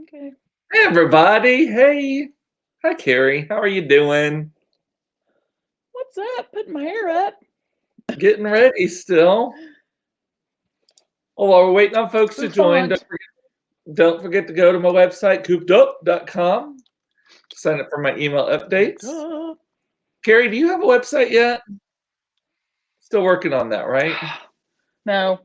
Okay. Hey, everybody. Hey. Hi, Kerrie. How are you doing? What's up? Putting my hair up. Getting ready still. Oh, while we're waiting on folks to join, don't forget to go to my website, coopedup.com. Sign up for my email updates. Kerrie, do you have a website yet? Still working on that, right? No.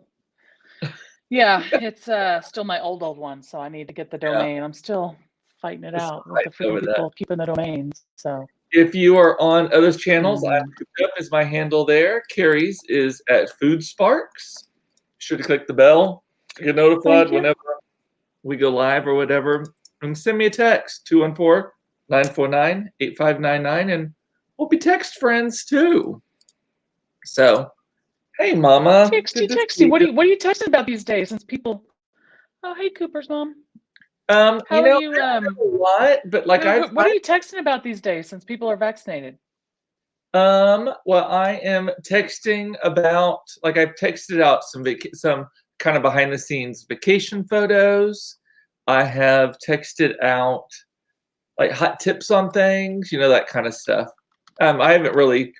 Yeah, it's still my old one, so I need to get the domain. Yeah. I'm still fighting it out with the freaking people keeping the domains. So if you are on others' channels, I'm Cooped Up is my handle there. Kerrie's is at Food Sparks. Be sure to click the bell to get notified whenever we go live or whatever. And send me a text, 214-949-8599, and we'll be text friends too. So, hey, Mama. Texty. What are you texting about these days? Since people, oh, hey, Cooper's mom. How are you? What? But like, what are you texting about these days? Since people are vaccinated. Well, I am texting about, like, I've texted out some kind of behind the scenes vacation photos. I have texted out like hot tips on things, that kind of stuff. I haven't really.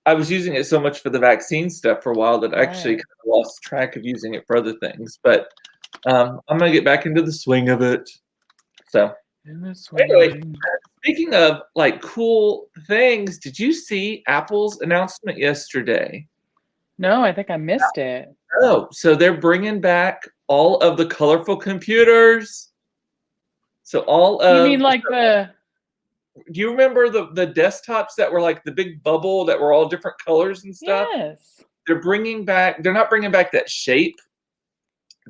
I was using it so much for the vaccine stuff for a while that I actually kind of lost track of using it for other things. But I'm gonna get back into the swing of it. So anyway, speaking of like cool things, did you see Apple's announcement yesterday? No, I think I missed it. Oh, so they're bringing back all of the colorful computers. So all of. You mean like the? Do you remember the desktops that were like the big bubble that were all different colors and stuff? Yes. They're not bringing back that shape.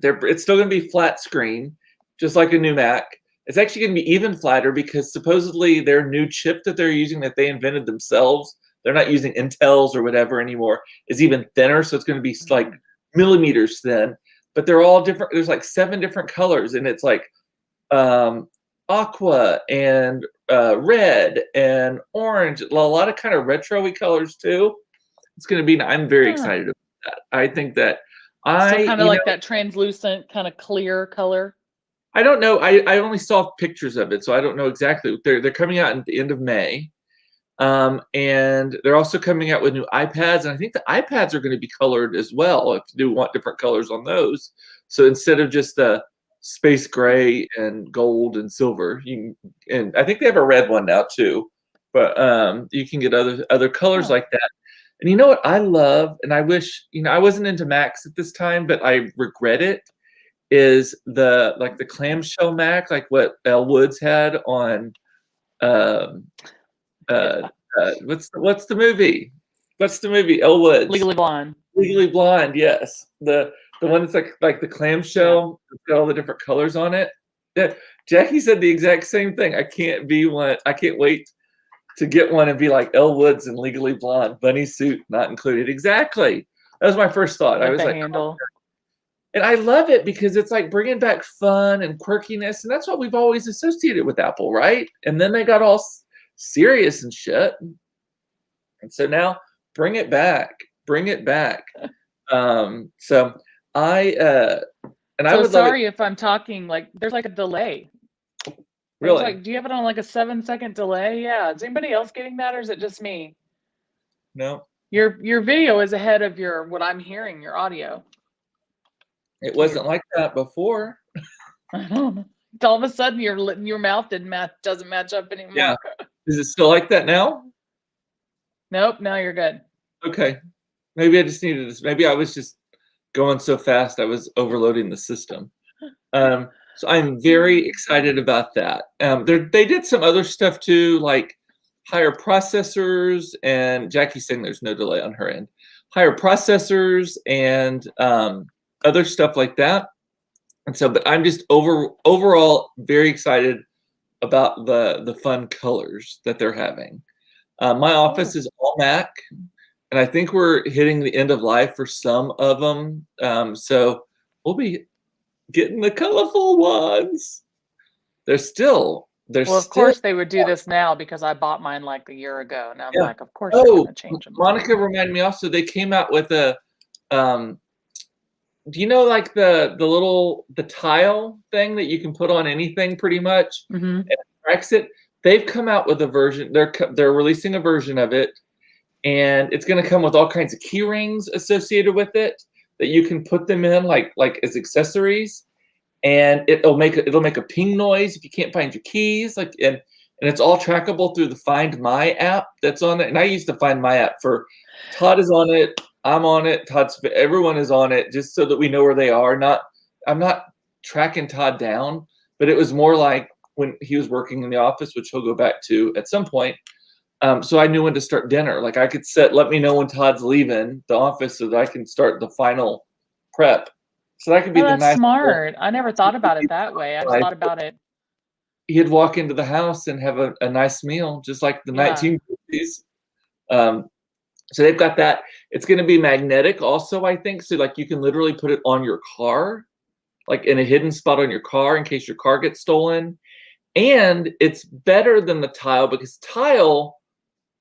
It's still going to be flat screen, just like a new Mac. It's actually going to be even flatter because supposedly their new chip that they're using that they invented themselves, they're not using Intel's or whatever anymore, is even thinner. So it's going to be like millimeters thin. But they're all different. There's like 7 different colors, and it's like aqua and red and orange, a lot of kind of retro-y colors too. It's going to be. I'm very excited about that. I think that kind of like that translucent kind of clear color. I don't know. I only saw pictures of it, so I don't know exactly. They're coming out at the end of May, and they're also coming out with new iPads. And I think the iPads are going to be colored as well. If you do want different colors on those, so instead of just the space gray and gold and silver, and I think they have a red one now too. But you can get other colors like that. And you know what I love, and I wish I wasn't into Macs at this time, but I regret it. Is the clamshell Mac, like what Elle Woods had on what's the movie? What's the movie? Elle Woods. Legally Blonde. Legally Blonde, yes. The one that's like the clamshell, it's got all the different colors on it. Yeah, Jackie said the exact same thing. I can't wait to get one and be like Elle Woods and Legally Blonde, bunny suit not included. Exactly. That was my first thought. I was like, handle. And I love it because it's like bringing back fun and quirkiness, and that's what we've always associated with Apple, right? And then they got all serious and shit, and so now bring it back. So I would sorry if I'm talking like there's like a delay. Really? Like, do you have it on like a 7-second delay? Yeah. Is anybody else getting that, or is it just me? No. Your video is ahead of what I'm hearing, your audio. It wasn't like that before. I don't know. All of a sudden, your mouth doesn't match up anymore. Yeah. Is it still like that now? Nope. Now you're good. Okay. Maybe I just needed this. Maybe I was just going so fast I was overloading the system. So I'm very excited about that. They did some other stuff too, like higher processors, and Jackie's saying there's no delay on her end. Higher processors and other stuff like that. And so, but I'm just overall very excited about the fun colors that they're having. My office is all Mac, and I think we're hitting the end of life for some of them. So we'll be getting the colorful ones. Well, of course they would do this now because I bought mine like a year ago. Now I'm like, of course they're going to change them. Monica reminded me also they came out with a do you know like the tile thing that you can put on anything pretty much Mm-hmm. and it tracks it? They've come out with a version. They're releasing a version of it, and it's going to come with all kinds of key rings associated with it that you can put them in like as accessories, and it'll make a ping noise if you can't find your keys. Like and it's all trackable through the Find My app that's on it. And I use the Find My app for Todd is on it, I'm on it, everyone is on it, just so that we know where they are. I'm not tracking Todd down, but it was more like when he was working in the office, which he'll go back to at some point. So I knew when to start dinner. Like I could let me know when Todd's leaving the office so that I can start the final prep. So that could be Oh, the that's nice. smart. I never thought about it that way. I just thought about it. He'd walk into the house and have a nice meal, just like the 1950s. So they've got that. It's going to be magnetic also, I think. So like you can literally put it on your car, like in a hidden spot on your car in case your car gets stolen. And it's better than the tile because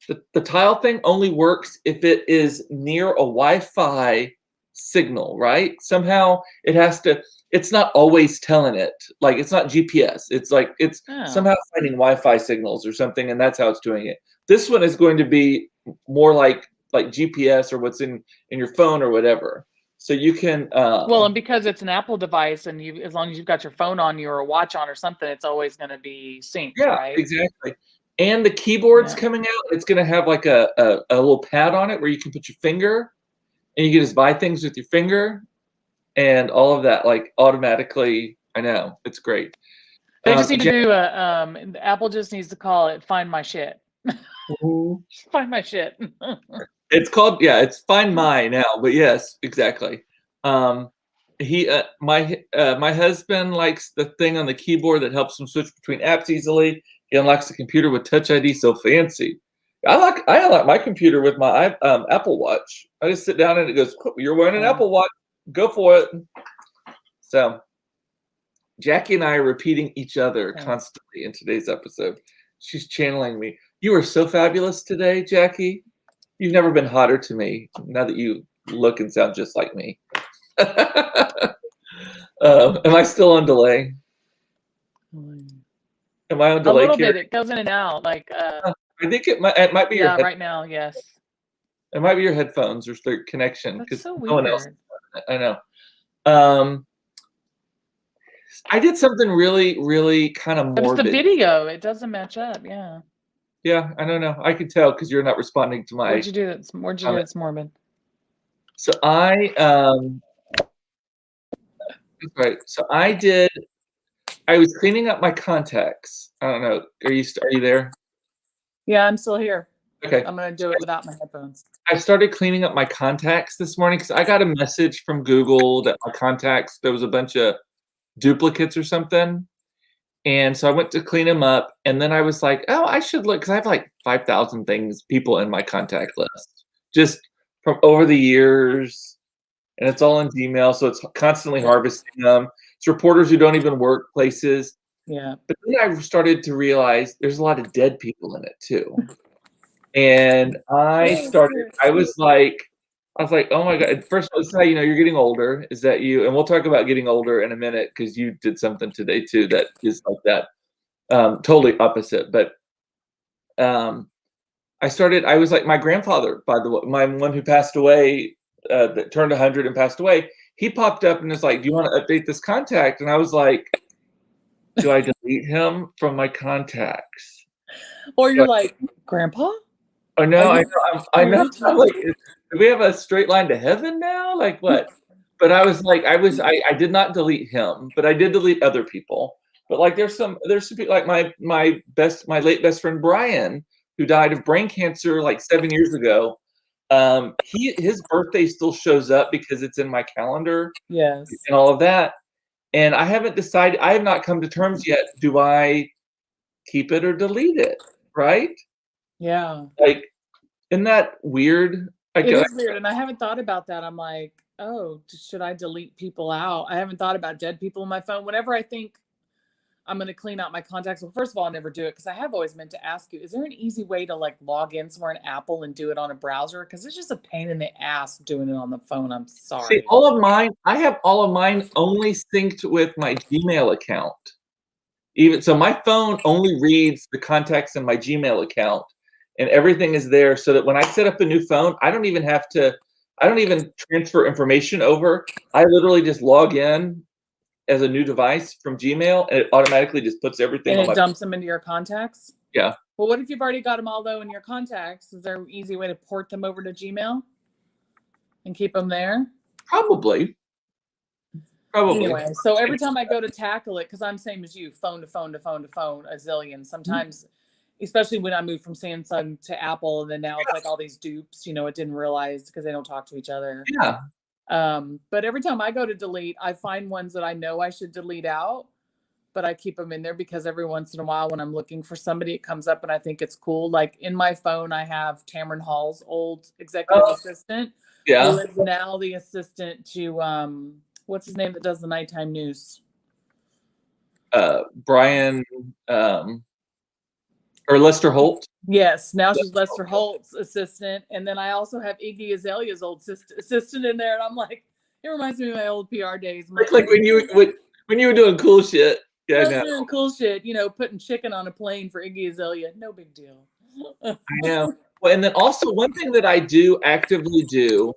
the tile thing only works if it is near a Wi-Fi signal, right? Somehow it's not always telling it. Like it's not GPS. It's like it's somehow finding Wi-Fi signals or something, and that's how it's doing it. This one is going to be more like GPS or what's in your phone or whatever. So you can well, and because it's an Apple device, and as long as you've got your phone on you or a watch on or something, it's always going to be synced, right? Exactly. And the keyboard's coming out. It's going to have like a little pad on it where you can put your finger, and you can just buy things with your finger, and all of that like automatically. I know it's great. They just need to do Apple just needs to call it "Find My Shit." Find my shit. It's called it's Find My now, but yes, exactly. My husband likes the thing on the keyboard that helps him switch between apps easily. He unlocks the computer with Touch ID, so fancy. I unlock my computer with my Apple Watch. I just sit down and it goes, "You're wearing an Apple Watch. Go for it." So Jackie and I are repeating each other constantly in today's episode. She's channeling me. You are so fabulous today, Jackie. You've never been hotter to me now that you look and sound just like me. Am I still on delay? Am I on delay? A little bit. It goes in and out. Like I think it might be your headphones. Right now, yes. It might be your headphones or their connection because so no one else. I know. I did something really, really kind of morbid. It's the video. It doesn't match up. Yeah. Yeah, I don't know. I can tell because you're not responding to my. What'd you do? That's morbid. So right. So I was cleaning up my contacts. I don't know. Are you there? Yeah, I'm still here. Okay. I'm gonna do it without my headphones. I started cleaning up my contacts this morning because I got a message from Google that my contacts, there was a bunch of duplicates or something. And so I went to clean them up, and then I was like, oh, I should look, because I have like 5,000 people in my contact list just from over the years, and it's all in Gmail, so it's constantly harvesting them. It's reporters who don't even work places. Yeah. But then I started to realize there's a lot of dead people in it too. And I was like, oh my God. First of all, this is how you know you're getting older, is that you, and we'll talk about getting older in a minute because you did something today too that is like that. Totally opposite. But I was like, my grandfather, by the way, my one who passed away, that turned 100 and passed away, he popped up and was like, do you want to update this contact? And I was like, do I delete him from my contacts? Or you're like, Grandpa? Oh no, I know. I'm like, do we have a straight line to heaven now? Like what? But I was like, I did not delete him, but I did delete other people. But like, there's some people like my late best friend Brian, who died of brain cancer like 7 years ago. His birthday still shows up because it's in my calendar. Yes. And all of that. And I haven't decided. I have not come to terms yet. Do I keep it or delete it? Right? Yeah. Like, isn't that weird? It is weird, and I haven't thought about that. I'm like, oh, should I delete people out? I haven't thought about dead people on my phone. Whenever I think I'm going to clean out my contacts. Well, first of all, I'll never do it because I have always meant to ask you, is there an easy way to like log in somewhere in Apple and do it on a browser? Because it's just a pain in the ass doing it on the phone. I'm sorry. See, all of mine, I have all of mine only synced with my Gmail account. Even so, my phone only reads the contacts in my Gmail account, and everything is there so that when I set up a new phone, I don't even transfer information over. I literally just log in as a new device from Gmail, and it automatically just puts everything and it dumps them into your contacts? Yeah. Well, what if you've already got them all though in your contacts? Is there an easy way to port them over to Gmail and keep them there? Probably. Anyway, so every time I go to tackle it, because I'm same as you, phone to phone to phone to phone, a zillion. Sometimes, especially when I moved from Samsung to Apple, and then now it's like all these dupes, you know, it didn't realize because they don't talk to each other. Yeah. But every time I go to delete, I find ones that I know I should delete out, but I keep them in there because every once in a while when I'm looking for somebody, it comes up and I think it's cool. Like in my phone, I have Tamron Hall's old executive assistant, who is now the assistant to what's his name that does the nighttime news? Brian or Lester Holt. Yes, now she's Lester Holt's assistant, and then I also have Iggy Azalea's old assistant in there, and I'm like, it reminds me of my old PR days. Like when you were doing cool shit. Yeah, I was doing cool shit, you know, putting chicken on a plane for Iggy Azalea. No big deal. I know. Well, and then also one thing that I do actively do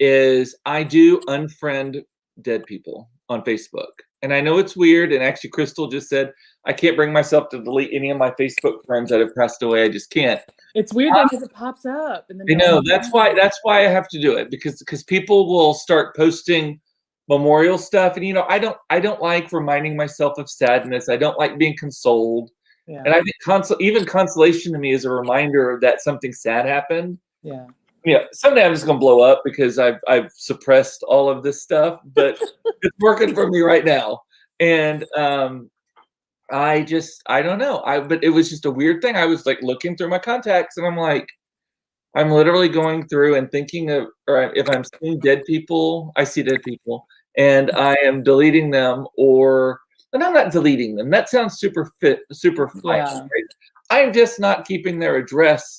is I do unfriend dead people on Facebook. And I know it's weird. And actually, Crystal just said, I can't bring myself to delete any of my Facebook friends that have passed away. I just can't. It's weird because it pops up. And then I know that's why I have to do it because people will start posting memorial stuff. And, you know, I don't like reminding myself of sadness. I don't like being consoled. Yeah. And I think even consolation to me is a reminder that something sad happened. Yeah. Yeah, someday I'm just gonna blow up because I've suppressed all of this stuff, but it's working for me right now. And I don't know. But it was just a weird thing. I was like looking through my contacts, and I'm like, I'm literally going through and thinking of, or if I'm seeing dead people, I see dead people, and I am deleting them, and I'm not deleting them. That sounds super fine. Yeah. Right? I'm just not keeping their address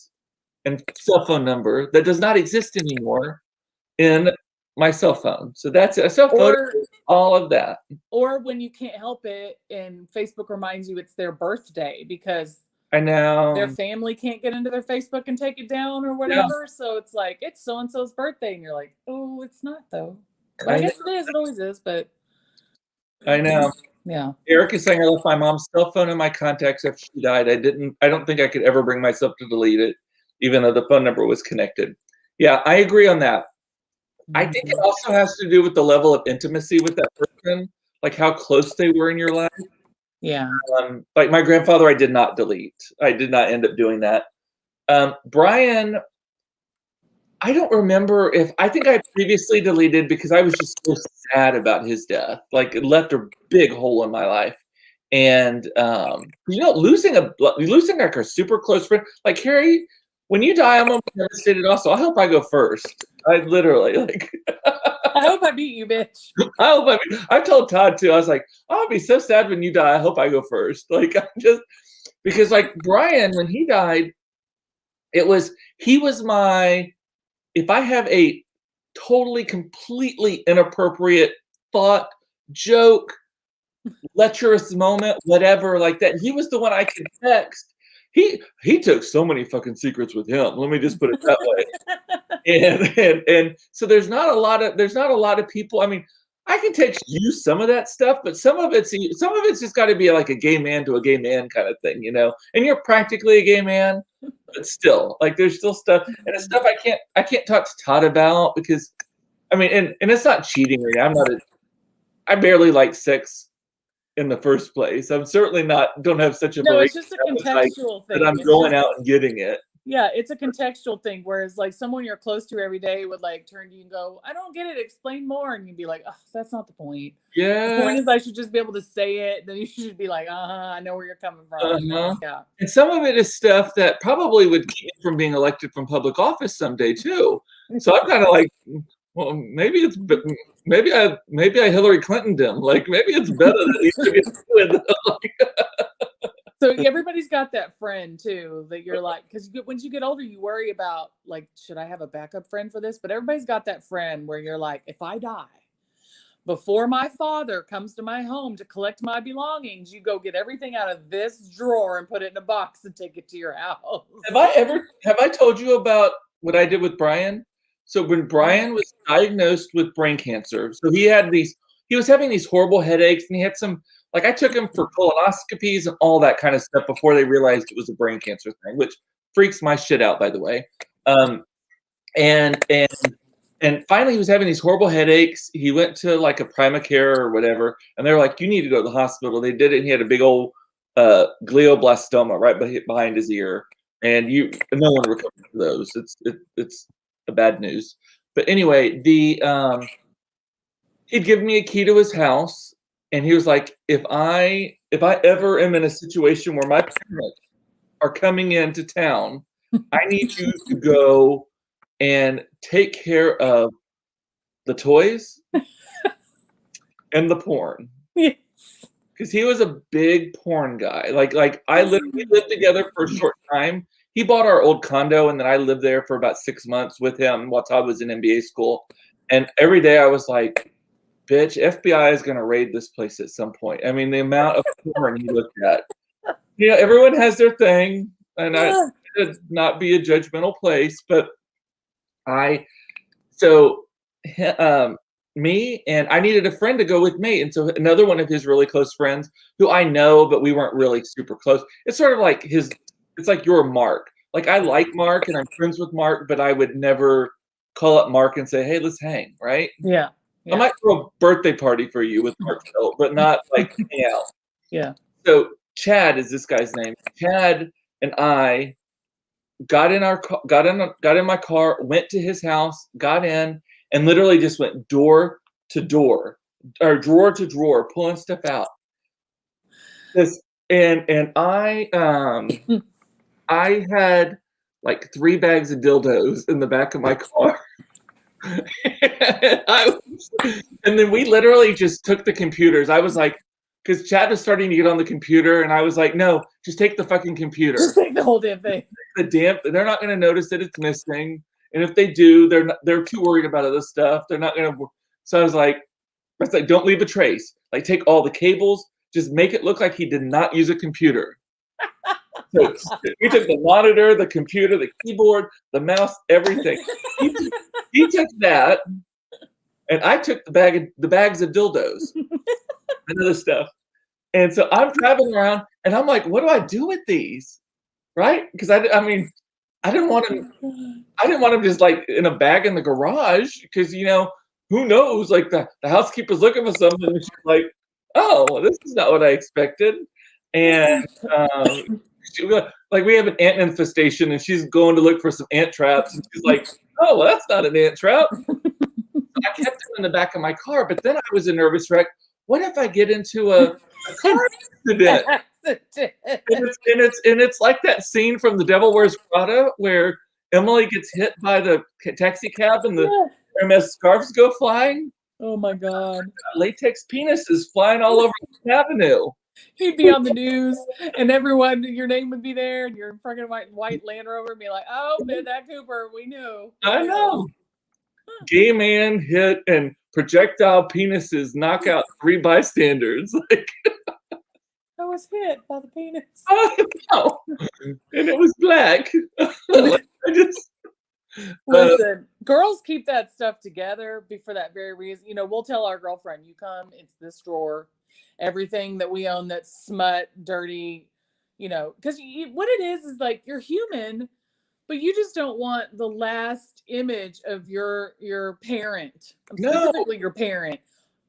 and cell phone number that does not exist anymore in my cell phone. So that's a cell phone, all of that. Or when you can't help it and Facebook reminds you it's their birthday because I know their family can't get into their Facebook and take it down or whatever. Yeah. So it's like, it's so-and-so's birthday. And you're like, oh, it's not though. But I guess it is. It always is, but. I know. Yeah. Eric is saying I left my mom's cell phone in my contacts after she died. I don't think I could ever bring myself to delete it, even though the phone number was connected. Yeah, I agree on that. I think it also has to do with the level of intimacy with that person, like how close they were in your life. Yeah. Like my grandfather, I did not delete. I did not end up doing that. Brian, I don't remember I think I previously deleted because I was just so sad about his death. Like it left a big hole in my life. And you know, losing like a super close friend, like Kerrie, when you die, I'm gonna be devastated also. I hope I go first. I literally like I hope I beat you, bitch. I told Todd too, I was like, I'll be so sad when you die. I hope I go first. Like I'm just because like Brian, when he died, he was my, if I have a totally, completely inappropriate thought, joke, lecherous moment, whatever like that, he was the one I could text. He took so many fucking secrets with him. Let me just put it that way. and so there's not a lot of people. I mean, I can text you some of that stuff, but some of it's just got to be like a gay man to a gay man kind of thing, you know. And you're practically a gay man, but still, like there's still stuff, and it's stuff I can't talk to Todd about because, I mean, and it's not cheating or I barely like sex in the first place. I'm certainly don't have such a it's just a contextual thing that I'm going out and getting it. Yeah, it's a contextual thing. Whereas like someone you're close to every day would like turn to you and go, I don't get it, explain more. And you'd be like, oh, that's not the point. Yeah. The point is I should just be able to say it. Then you should be like, I know where you're coming from. Yeah. And some of it is stuff that probably would keep me from being elected from public office someday too. So I'm kind of like, well, maybe I Hillary Clintoned him. Like maybe it's better that he took it with. So everybody's got that friend too that you're like, because once you get older, you worry about like, should I have a backup friend for this? But everybody's got that friend where you're like, if I die before my father comes to my home to collect my belongings, you go get everything out of this drawer and put it in a box and take it to your house. Have I told you about what I did with Brian? So when Brian was diagnosed with brain cancer, so he was having these horrible headaches, and he had some, like I took him for colonoscopies and all that kind of stuff before they realized it was a brain cancer thing, which freaks my shit out, by the way. And finally he was having these horrible headaches. He went to like a Primacare or whatever, and they were like, you need to go to the hospital. They did it, and he had a big old glioblastoma right behind his ear. And no one recovered from those. It's a bad news. But anyway, he'd give me a key to his house, and he was like, if I ever am in a situation where my parents are coming into town, I need you to go and take care of the toys and the porn. Yes. Because he was a big porn guy. Like we lived together for a short time. He bought our old condo, and then I lived there for about 6 months with him while Todd was in MBA school. And every day I was like, bitch, FBI is going to raid this place at some point. I mean, the amount of porn he looked at. You know, everyone has their thing, and I should not be a judgmental place, but me and I needed a friend to go with me. And so another one of his really close friends who I know, but we weren't really super close. It's sort of like it's like your Mark. Like I like Mark and I'm friends with Mark, but I would never call up Mark and say, hey, let's hang, right? Yeah. I might throw a birthday party for you with Mark Phil, but not like hang out. Yeah. So Chad is this guy's name. Chad and I got in my car, went to his house, got in, and literally just went door to door or drawer to drawer, pulling stuff out. And I had like 3 bags of dildos in the back of my car. And then we literally just took the computers. I was like, because Chad was starting to get on the computer, and I was like, no, just take the fucking computer. Just take the whole damn thing. They're not going to notice that it's missing. And if they do, they're too worried about other stuff. They're not going to. So I was like, don't leave a trace. Like, take all the cables. Just make it look like he did not use a computer. So we took the monitor, the computer, the keyboard, the mouse, everything. He took that, and I took the bags of dildos and other stuff. And so I'm traveling around, and I'm like, what do I do with these? Right? Because I didn't want him just like in a bag in the garage, because who knows? Like the housekeeper's looking for something, and she's like, oh, well, this is not what I expected. And like we have an ant infestation, and she's going to look for some ant traps, and she's like, oh, well, that's not an ant trap. I kept them in the back of my car, but then I was a nervous wreck. What if I get into a car accident? And it's like that scene from The Devil Wears Prada where Emily gets hit by the taxi cab and the Hermes scarves go flying. Oh my God! Latex penises flying all over the avenue. He'd be on the news, and everyone, your name would be there, and your fucking white Land Rover would be like, "Oh, that Cooper, we knew." I know. Gay man hit and projectile penises knock out 3 bystanders. Like, I was hit by the penis. I know. And it was black. Listen, girls keep that stuff together for that very reason. We'll tell our girlfriend, you come, it's this drawer. Everything that we own that's smut, dirty, because what it is like you're human, but you just don't want the last image of your parent, specifically your parent,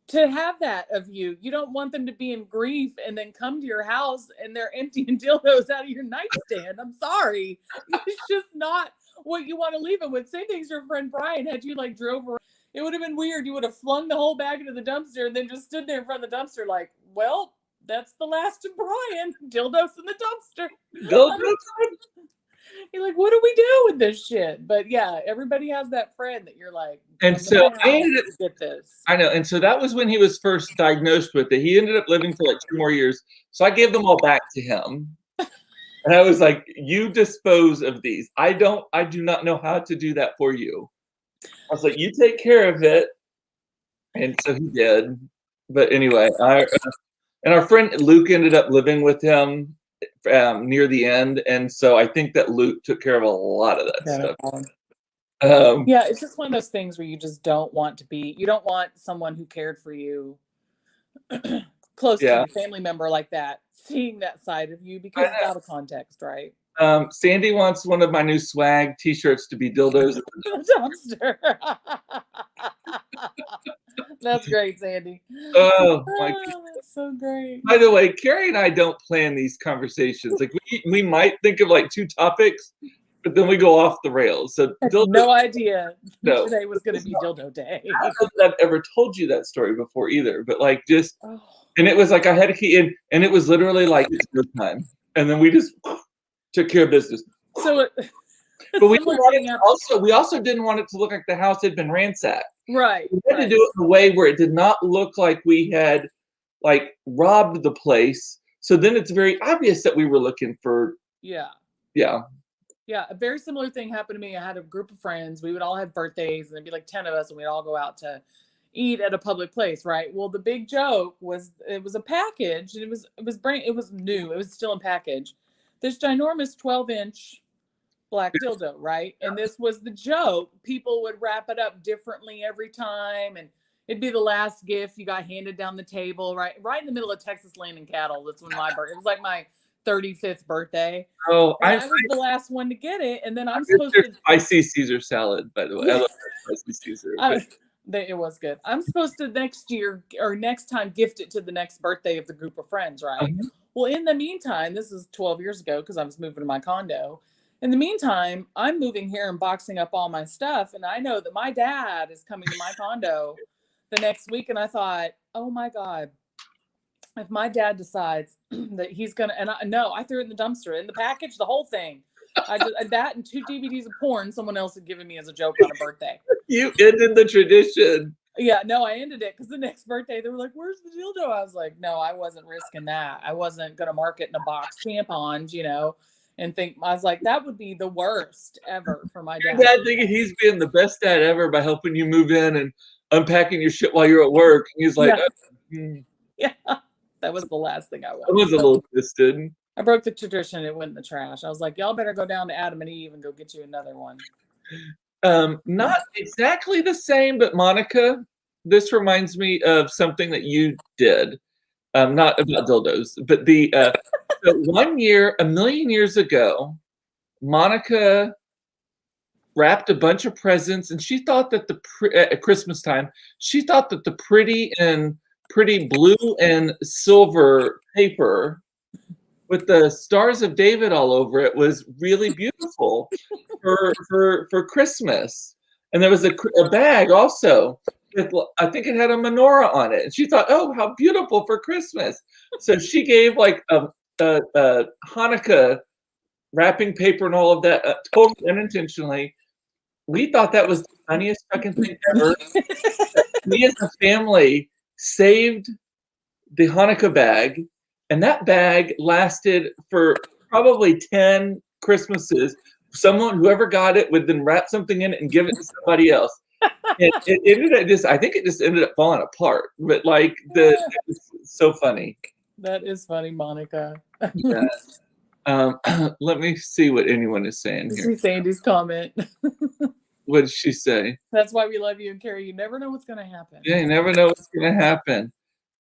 to have that of you. You don't want them to be in grief and then come to your house and they're emptying dildos out of your nightstand. I'm sorry. It's just not what you want to leave them with. Same thing as your friend Brian had you like drove around. It would have been weird. You would have flung the whole bag into the dumpster and then just stood there in front of the dumpster like, well, that's the last of Brian. Dildos in the dumpster. You're like, what do we do with this shit? But yeah, everybody has that friend that you're like, And come to so my I house ended up, to get this. I know. And so that was when he was first diagnosed with it. He ended up living for like 2 more years. So I gave them all back to him. And I was like, you dispose of these. I do not know how to do that for you. I was like, you take care of it. And so he did. But anyway, and our friend Luke ended up living with him near the end. And so I think that Luke took care of a lot of that stuff. Yeah, it's just one of those things where you just don't want to be, you don't want someone who cared for you close to you, family member like that, seeing that side of you because it's out of context, right? Sandy wants one of my new swag t-shirts to be dildos. Dumpster. That's great, Sandy. Oh my God. That's so great. By the way, Kerrie and I don't plan these conversations. Like we might think of like 2 topics, but then we go off the rails. So no idea today was going to be dildo day. I don't know that I've ever told you that story before either, but like just, and it was like I had a key in, and it was literally like it's no time, and then we just took care of business. So, but we also didn't want it to look like the house had been ransacked. Right. We had to do it in a way where it did not look like we had like robbed the place. So then it's very obvious that we were looking for. Yeah. A very similar thing happened to me. I had a group of friends. We would all have birthdays, and there'd be like 10 of us, and we'd all go out to eat at a public place, right? Well, the big joke was it was a package, and it was new. It was still in package. This ginormous 12-inch black dildo, right? And this was the joke. People would wrap it up differently every time, and it'd be the last gift you got handed down the table, right in the middle of Texas Land and Cattle. That's when my birthday. It was like my 35th birthday. Oh, I was the last one to get it, and then I'm supposed to. Spicy Caesar salad, by the way. I love spicy Caesar. It was good. I'm supposed to next year or next time gift it to the next birthday of the group of friends, right? Well, in the meantime, this is 12 years ago because I was moving to my condo. In the meantime, I'm moving here and boxing up all my stuff, and I know that my dad is coming to my condo the next week, and I thought, oh my God, if my dad decides that he's gonna, and I threw it in the dumpster, in the package, the whole thing. I just that and 2 DVDs of porn someone else had given me as a joke on a birthday. You ended the tradition. Yeah, no, I ended it because the next birthday they were like, "Where's the dildo?" I was like, "No, I wasn't risking that. I wasn't gonna mark it in a box, tampons, and think." I was like, "That would be the worst ever for my dad." Dad thinking he's being the best dad ever by helping you move in and unpacking your shit while you're at work. And he's like, yeah. That was the last thing I wanted. I was a little twisted. I broke the tradition. It went in the trash. I was like, y'all better go down to Adam and Eve and go get you another one. Not exactly the same, but Monica, this reminds me of something that you did. Not about dildos, but so 1 year, a million years ago, Monica wrapped a bunch of presents, and she thought that at Christmas time, she thought that the pretty blue and silver paper with the Stars of David all over it was really beautiful for Christmas. And there was a bag also. I think it had a menorah on it. And she thought, oh, how beautiful for Christmas. So she gave like a Hanukkah wrapping paper and all of that totally unintentionally. We thought that was the funniest fucking thing ever. We as a family saved the Hanukkah bag, and that bag lasted for probably 10 Christmases. Whoever got it would then wrap something in it and give it to somebody else. And it ended up I think it just ended up falling apart. But like it's so funny. That is funny, Monica. Yeah. Let me see what anyone is saying here. See Sandy's comment. What did she say? That's why we love you and Kerrie. You never know what's going to happen. Yeah, you never know what's going to happen.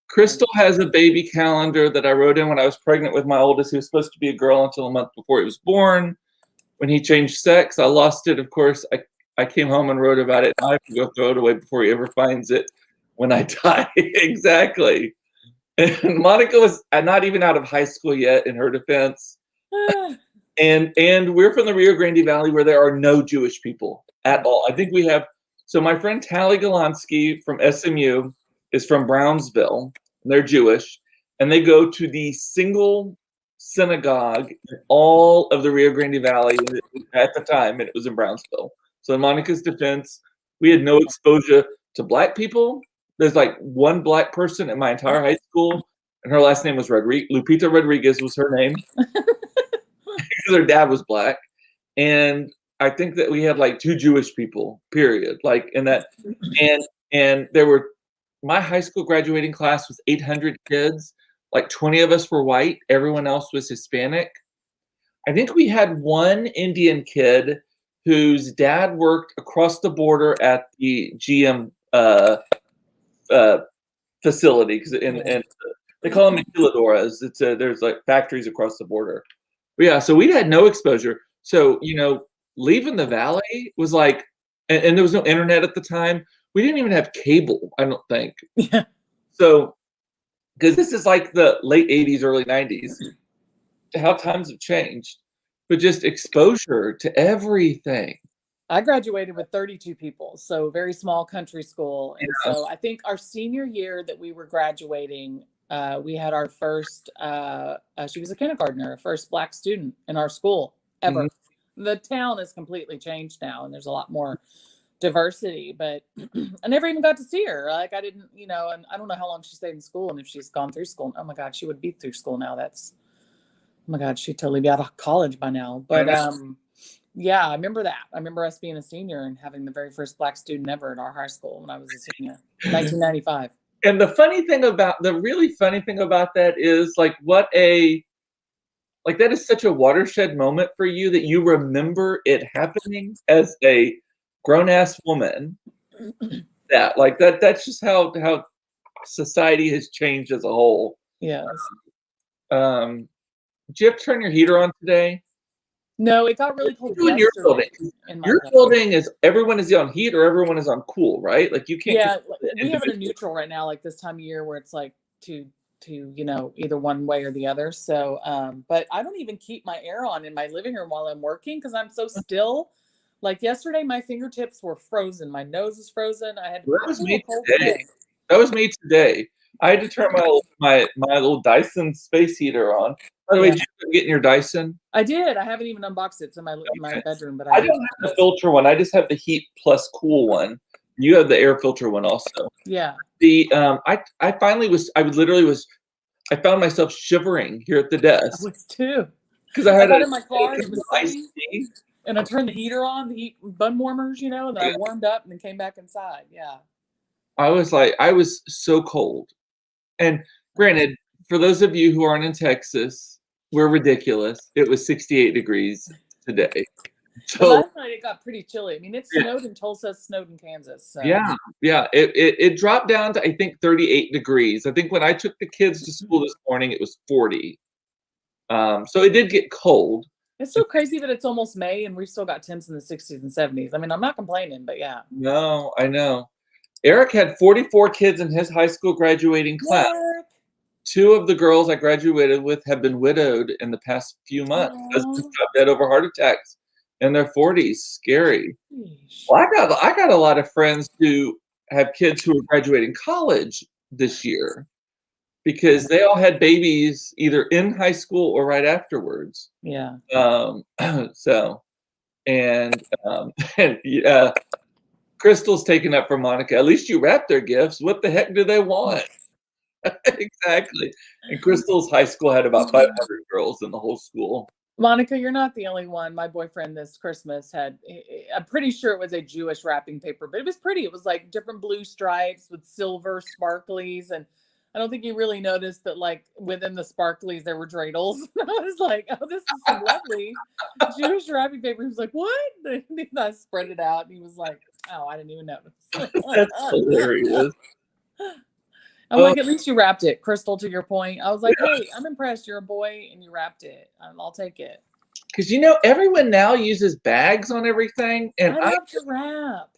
Crystal has a baby calendar that I wrote in when I was pregnant with my oldest. He was supposed to be a girl until a month before he was born. When he changed sex, I lost it. Of course, I came home and wrote about it. I have to go throw it away before he ever finds it when I die. Exactly. And Monica was not even out of high school yet, in her defense. And we're from the Rio Grande Valley, where there are no Jewish people at all. I think we have. So my friend Tally Golonsky from SMU is from Brownsville, and they're Jewish, and they go to the single synagogue in all of the Rio Grande Valley at the time, and it was in Brownsville. So in Monica's defense, we had no exposure to black people. There's like one black person in my entire high school, and her last name was Rodriguez. Lupita Rodriguez was her name because her dad was black. And I think that we had like 2 Jewish people, period. Like in that, and there were, my high school graduating class was 800 kids. Like 20 of us were white. Everyone else was Hispanic. I think we had one Indian kid whose dad worked across the border at the GM facility, because and they call them maquiladoras. There's like factories across the border. But yeah, so we had no exposure. So leaving the valley was like, and there was no internet at the time. We didn't even have cable, I don't think. Yeah. So, because this is like the late 80s, early 90s, how times have changed, but just exposure to everything. I graduated with 32 people, so very small country school. And so I think our senior year that we were graduating, we had our first, she was a kindergartner, first black student in our school ever. Mm-hmm. The town has completely changed now, and there's a lot more diversity, but I never even got to see her. Like I didn't, and I don't know how long she stayed in school, and if she's gone through school. Oh my God, she would be through school now. Oh my God, she'd totally be out of college by now. But yeah, I remember that. I remember us being a senior and having the very first black student ever at our high school when I was a senior, 1995. And the really funny thing about that is like that is such a watershed moment for you that you remember it happening as a grown-ass woman. That's just how society has changed as a whole. Yes. Did you have to turn your heater on today? No, it got really cold. In your building, building is everyone is on heat or everyone is on cool, right? Like you can't. Yeah, we have it in neutral right now, like this time of year where it's like to either one way or the other. So, but I don't even keep my air on in my living room while I'm working because I'm so still. Like yesterday, my fingertips were frozen. My nose is frozen. I had. That was me today. That was me today. I had to turn my little Dyson space heater on. By the way, did you get your Dyson? I did. I haven't even unboxed it. It's in my bedroom, but I don't have the filter one. I just have the heat plus cool one. You have the air filter one also. Yeah. I found myself shivering here at the desk. I was too. Because I got in my car. It was sunny, and I turned the heater on, the heat bun warmers, and then I warmed up and then came back inside. Yeah. I was so cold. And granted, for those of you who aren't in Texas, we're ridiculous. It was 68 degrees today. So last night it got pretty chilly. I mean, it snowed in Tulsa, it snowed in Kansas. So. Yeah. It dropped down to, I think, 38 degrees. I think when I took the kids to school this morning, it was 40. So it did get cold. It's so crazy that it's almost May and we've still got temps in the 60s and 70s. I mean, I'm not complaining, but yeah. No, I know. Eric had 44 kids in his high school graduating class. What? 2 of the girls I graduated with have been widowed in the past few months. Husbands got dead over heart attacks in their 40s. Scary. Well, I got a lot of friends who have kids who are graduating college this year because they all had babies either in high school or right afterwards. Yeah. Crystal's taken up for Monica. At least you wrapped their gifts. What the heck do they want? Exactly. And Crystal's high school had about 500 girls in the whole school. Monica, you're not the only one. My boyfriend this Christmas I'm pretty sure it was a Jewish wrapping paper, but it was pretty. It was like different blue stripes with silver sparklies. And I don't think he really noticed that like within the sparklies, there were dreidels. And I was like, oh, this is some lovely Jewish wrapping paper. He was like, what? And I spread it out. And he was like, oh, I didn't even notice. That's hilarious. I'm like, at least you wrapped it. Crystal, to your point. I was like, hey, I'm impressed. You're a boy and you wrapped it. I'll take it. Because, everyone now uses bags on everything. And I love to wrap.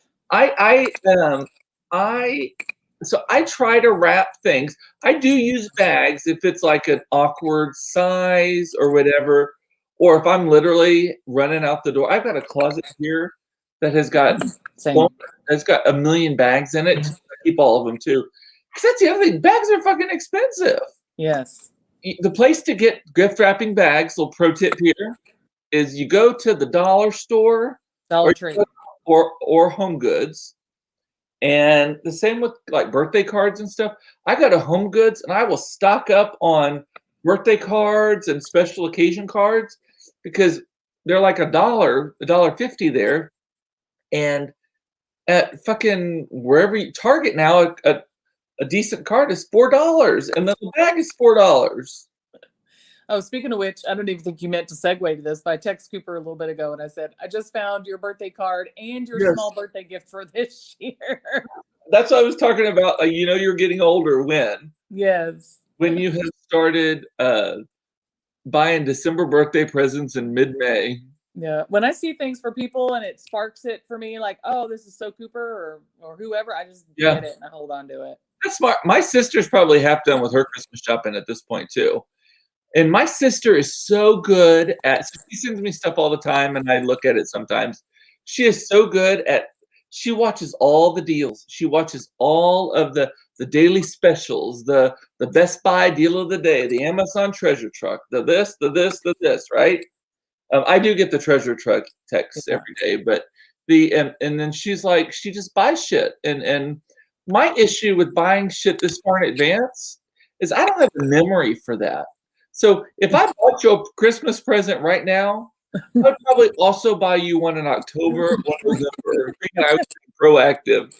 So I try to wrap things. I do use bags if it's like an awkward size or whatever. Or if I'm literally running out the door. I've got a closet here that has got a million bags in it. I keep all of them too. Because that's the other thing. Bags are fucking expensive. Yes. the place to get gift wrapping bags, little pro tip here, is you go to the dollar store Dollar Tree. or Home Goods. And the same with like birthday cards and stuff. I go to Home Goods and I will stock up on birthday cards and special occasion cards because they're like $1.50 there. And at fucking wherever you Target now, a decent card is $4, and then the bag is $4. Oh, speaking of which, I don't even think you meant to segue to this, but I texted Cooper a little bit ago and I said, I just found your birthday card and your small birthday gift for this year. That's what I was talking about. Like, you're getting older when? Yes. When you have started buying December birthday presents in mid-May. Yeah. When I see things for people and it sparks it for me, like, oh, this is so Cooper or whoever, I just get it and I hold on to it. That's smart. My sister's probably half done with her Christmas shopping at this point too. And my sister is so good at, she sends me stuff all the time and I look at it sometimes. She is so good at, she watches all the deals. She watches all of the daily specials, the Best Buy deal of the day, the Amazon treasure truck, the this, right? I do get the treasure truck texts every day, but and then she's like, she just buys shit. And my issue with buying shit this far in advance is I don't have the memory for that. So if I bought you a Christmas present right now, I'd probably also buy you one in October, one in November. I would be proactive.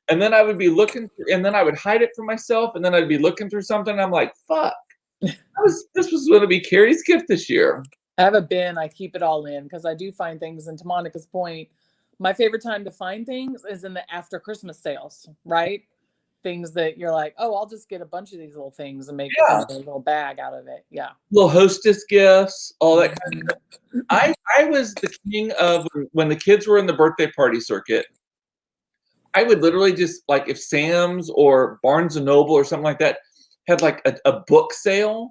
And then I would be looking, and then I would hide it from myself, and then I'd be looking through something, and I'm like, fuck. This was going to be Kerrie's gift this year. I have a bin. I keep it all in because I do find things. And to Monica's point, my favorite time to find things is in the after Christmas sales, right? Things that you're like, oh, I'll just get a bunch of these little things and make a little bag out of it. Yeah. Little hostess gifts, all that kind of stuff. I was the king of when the kids were in the birthday party circuit. I would literally just like if Sam's or Barnes and Noble or something like that had like a book sale,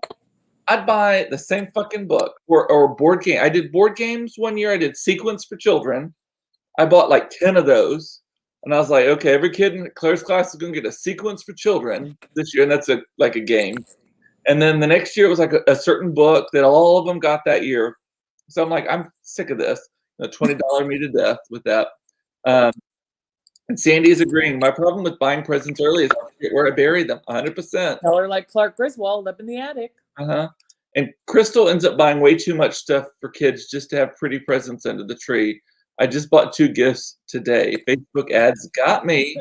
I'd buy the same fucking book or board game. I did board games one year. I did Sequence for Children. I bought like 10 of those. And I was like, okay, every kid in Claire's class is going to get a Sequence for Children this year. And that's like a game. And then the next year it was like a certain book that all of them got that year. So I'm like, I'm sick of this. $20 me to death with that. And Sandy is agreeing. My problem with buying presents early is where I bury them, 100%. Tell her like Clark Griswold up in the attic. And Crystal ends up buying way too much stuff for kids just to have pretty presents under the tree. I just bought 2 gifts today. Facebook ads got me.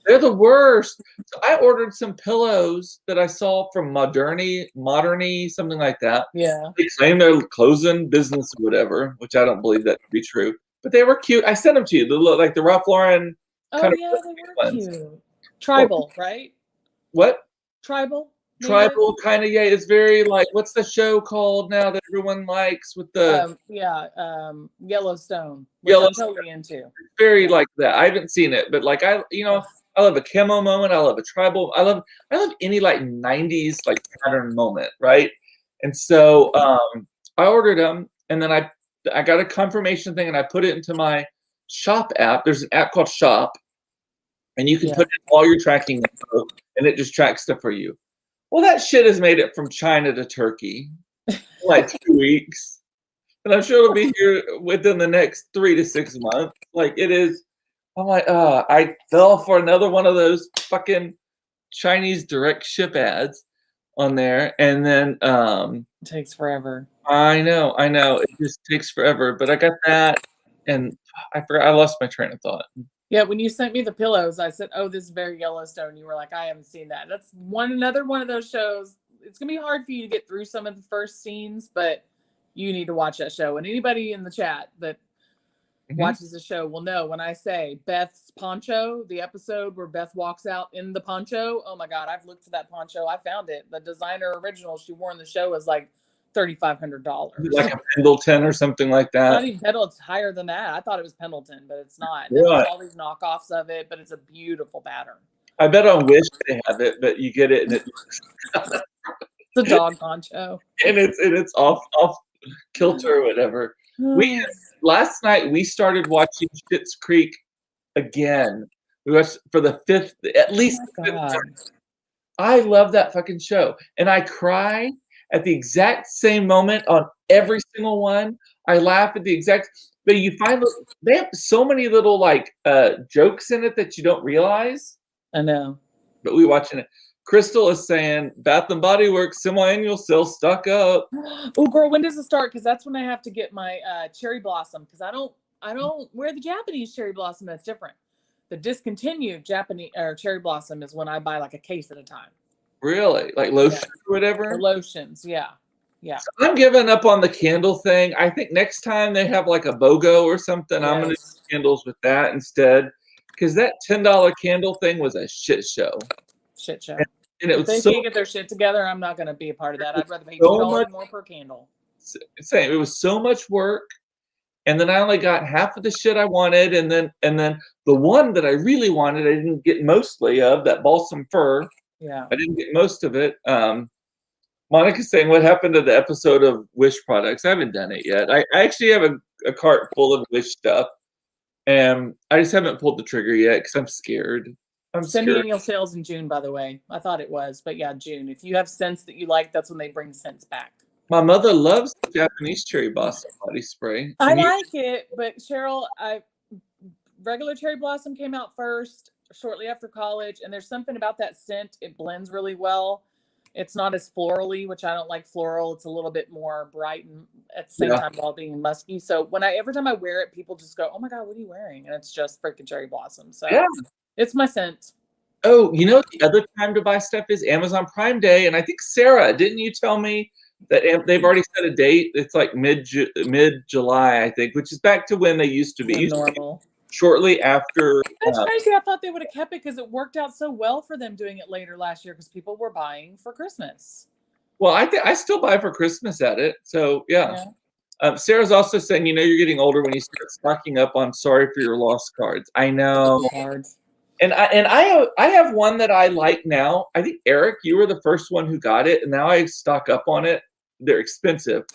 They're the worst. So I ordered some pillows that I saw from Moderny, something like that. Yeah. They claim they're closing business or whatever, which I don't believe that to be true. But they were cute. I sent them to you. They look like the Ralph Lauren. Oh, yeah, they were cute. Tribal, right? What? Tribal? Tribal, kind of, yeah. It's very like, what's the show called now that everyone likes with the Yellowstone. Yellowstone. I'm totally into. Very like that. I haven't seen it, but like I love a camo moment. I love a tribal. I love any like 90s like pattern moment, right? And so I ordered them, and then I got a confirmation thing, and I put it into my Shop app. There's an app called Shop, and you can put in all your tracking info, and it just tracks stuff for you. Well, that shit has made it from China to Turkey in like 2 weeks. And I'm sure it'll be here within the next 3 to 6 months. Like it is. I'm like, I fell for another one of those fucking Chinese direct ship ads on there. And then it takes forever. I know. It just takes forever. But I got that, and I forgot. I lost my train of thought. Yeah, when you sent me the pillows, I said, oh, this is very Yellowstone. You were like, I haven't seen that. That's another one of those shows. It's going to be hard for you to get through some of the first scenes, but you need to watch that show. And anybody in the chat that watches the show will know when I say Beth's poncho, the episode where Beth walks out in the poncho. Oh, my God, I've looked for that poncho. I found it. The designer original she wore in the show was like $3,500. Like a Pendleton or something like that. Not even Pendleton. It's higher than that. I thought it was Pendleton, but it's not. There's all these knockoffs of it, but it's a beautiful pattern. I bet on Wish they have it, but you get it and it's a dog poncho. And it's off kilter or whatever. Last night we started watching Schitt's Creek again. We watched for the fifth, at least. I love that fucking show, and I cry at the exact same moment on every single one. I laugh at the exact, but you find they have so many little like jokes in it that you don't realize. I know. But we watching it. Crystal is saying Bath and Body Works semi-annual sale stock up. Oh, girl, when does it start? Because that's when I have to get my cherry blossom. Because I don't wear the Japanese cherry blossom. That's different. The discontinued Japanese or cherry blossom is when I buy like a case at a time. Really, like lotion or whatever. The lotions, yeah. So I'm giving up on the candle thing. I think next time they have like a BOGO or something, I'm gonna do candles with that instead. Because that $10 candle thing was a shit show. Shit show. And it if they can't get their shit together, I'm not going to be a part of that. I'd rather pay $2 more per candle. Same. It was so much work, and then I only got half of the shit I wanted, and then the one that I really wanted, I didn't get mostly of that balsam fir. Yeah, I didn't get most of it. Monica's saying, "What happened to the episode of Wish products?" I haven't done it yet. I actually have a cart full of Wish stuff, and I just haven't pulled the trigger yet because I'm scared. Semi-annual sales in June, by the way. I thought it was, but yeah, June. If you have scents that you like, that's when they bring scents back. My mother loves the Japanese cherry blossom body spray. I like it, but Cheryl, regular cherry blossom came out first, shortly after college, and there's something about that scent. It blends really well. It's not as florally, which I don't like floral. It's a little bit more bright and at the same time while being musky. So every time I wear it, people just go, "Oh my God, what are you wearing?" And it's just freaking cherry blossom. So it's my scent. Oh, you know, the other time to buy stuff is Amazon Prime Day. And I think, Sarah, didn't you tell me that they've already set a date? It's like mid-July, I think, which is back to when they used to be. Normal. Shortly after. That's crazy. I thought they would have kept it because it worked out so well for them doing it later last year because people were buying for Christmas. Well, I still buy for Christmas at it. So, yeah. Sarah's also saying, you're getting older when you start stocking up on sorry for your lost cards. I know. Cards. And I have one that I like now. I think, Eric, you were the first one who got it, and now I stock up on it. They're expensive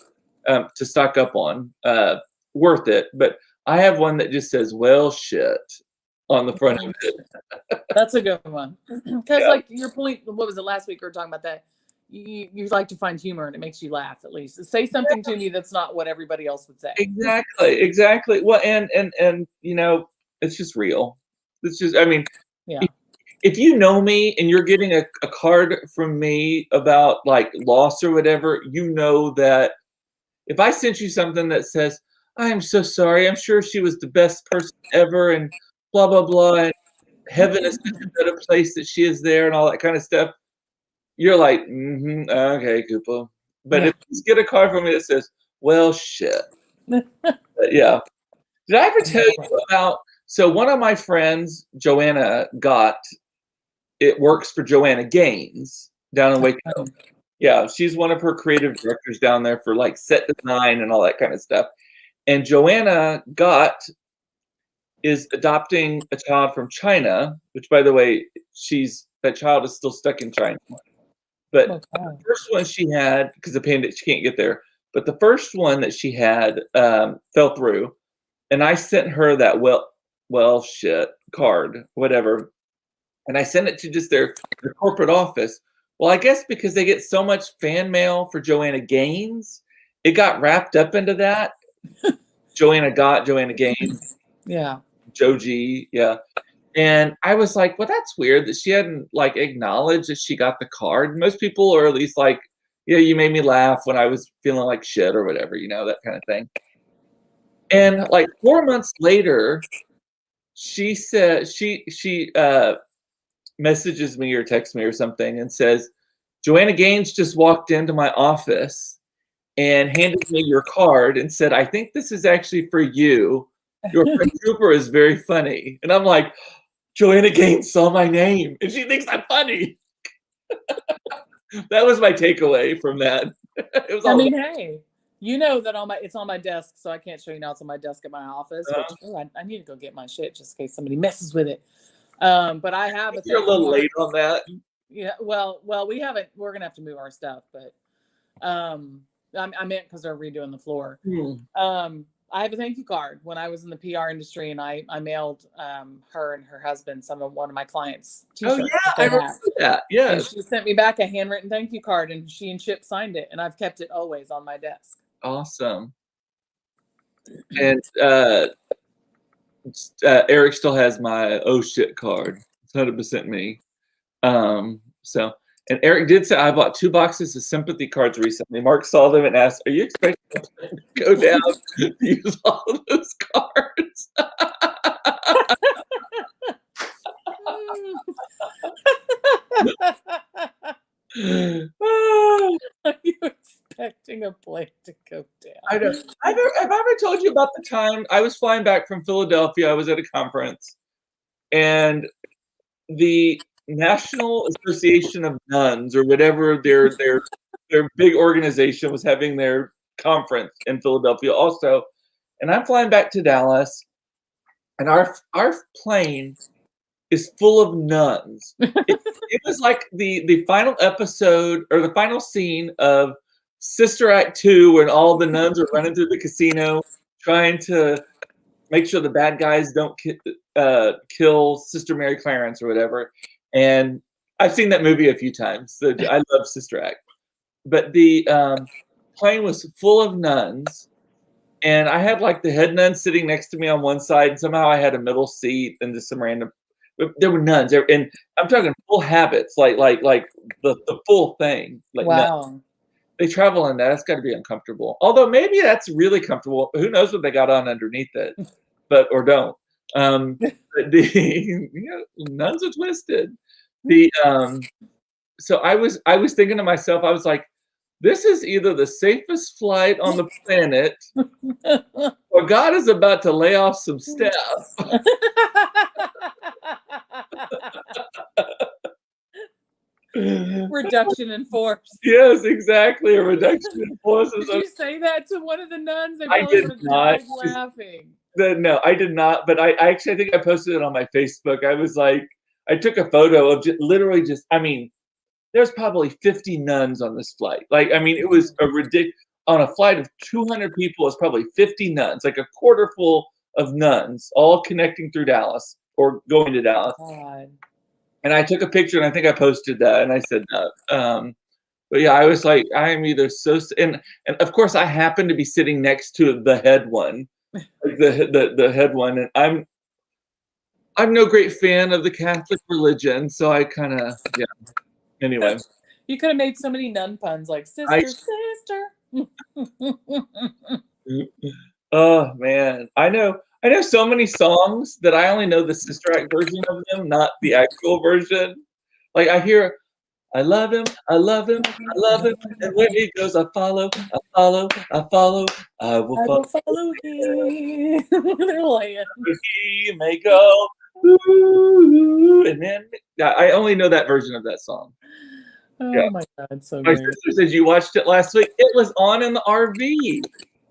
to stock up on. Worth it. But I have one that just says, well, shit, on the front of it. That's a good one. Because like your point, what was it last week? We were talking about that. You like to find humor and it makes you laugh at least. Say something to me that's not what everybody else would say. Exactly. Well, and it's just real. It's just, if you know me and you're getting a card from me about like loss or whatever, you know that if I sent you something that says, I am so sorry, I'm sure she was the best person ever and blah, blah, blah, and heaven is such a better place that she is there and all that kind of stuff, you're like, okay, Koopa. But if you get a card from me that says, well, shit. Yeah. Did I ever tell you about, so one of my friends, Joanna, it works for Joanna Gaines down in Waco. Yeah, she's one of her creative directors down there for like set design and all that kind of stuff. And Joanna is adopting a child from China, which, by the way, that child is still stuck in China. But the first one she had, because of the pandemic, she can't get there. But the first one that she had fell through, and I sent her that well shit card, whatever, and I sent it to just their corporate office. Well, I guess because they get so much fan mail for Joanna Gaines, it got wrapped up into that. Joanna Gaines. Yeah. Joji, yeah. And I was like, well, that's weird that she hadn't like acknowledged that she got the card. Most people are at least like, you made me laugh when I was feeling like shit or whatever, that kind of thing. And like 4 months later, she said she messages me or texts me or something and says, Joanna Gaines just walked into my office and handed me your card and said, I think this is actually for you. Your friend Cooper is very funny. And I'm like, Joanna Gaines saw my name and she thinks I'm funny. That was my takeaway from that. It was hey, you know that it's on my desk, so I can't show you now. It's on my desk at my office. I need to go get my shit just in case somebody messes with it. But I have a thing. You're a little late on that. Yeah, well, we haven't. We're gonna have to move our stuff, but I meant because they're redoing the floor. I have a thank you card when I was in the PR industry, and I mailed her and her husband one of my clients' Oh T-shirts yeah, that I they remember had. that. And Yes. she sent me back a handwritten thank you card, and she and Chip signed it, and I've kept it always on my desk. Awesome. And Eric still has my oh shit card. It's 100% me. So, and Eric did say I bought 2 boxes of sympathy cards recently. Mark saw them and asked, "Are you expecting to go down to use all of those cards?" Ah, Are you expecting a plane to go down? I don't. Have I ever told you about the time I was flying back from Philadelphia? I was at a conference, and the National Association of Nuns, or whatever their big organization, was having their conference in Philadelphia also, and I'm flying back to Dallas, and our plane is full of nuns. It was like the final episode or the final scene of Sister Act 2 when all the nuns are running through the casino trying to make sure the bad guys don't kill Sister Mary Clarence or whatever. And I've seen that movie a few times. So I love Sister Act. But the plane was full of nuns, and I had like the head nun sitting next to me on one side, and somehow I had a middle seat and just some random. There were nuns, and I'm talking full habits, like the full thing, like nuns. Wow. They travel in that. That's got to be uncomfortable. Although maybe that's really comfortable. Who knows what they got on underneath it, or don't. The nuns are twisted. So I was thinking to myself, I was like, this is either the safest flight on the planet, or God is about to lay off some staff. Reduction in force. Yes, exactly. A reduction in force. Did you say that to one of the nuns? They I probably did would have not. died laughing. No, I did not. But I actually, I think I posted it on my Facebook. I was like, I took a photo of literally just, I mean, there's probably 50 nuns on this flight. Like, I mean, it was a ridiculous, on a flight of 200 people, it's probably 50 nuns, like a quarter full of nuns, all connecting through Dallas or going to Dallas. God. And I took a picture, and I think I posted that, and I said that. But yeah, I was like, I am either and of course I happened to be sitting next to the head one, like the head one, and I'm no great fan of the Catholic religion, so I kind of, yeah. Anyway, you could have made so many nun puns, like sister, sister. Oh man, I know so many songs that I only know the Sister Act version of them, not the actual version. Like I hear, I love him, I love him, I love him, and where he goes, I follow, I follow, I follow, I will follow him. They're laying. He may go, ooh, and then I only know that version of that song. Oh Yeah. my God, so My great. sister says you watched it last week. It was on in the RV.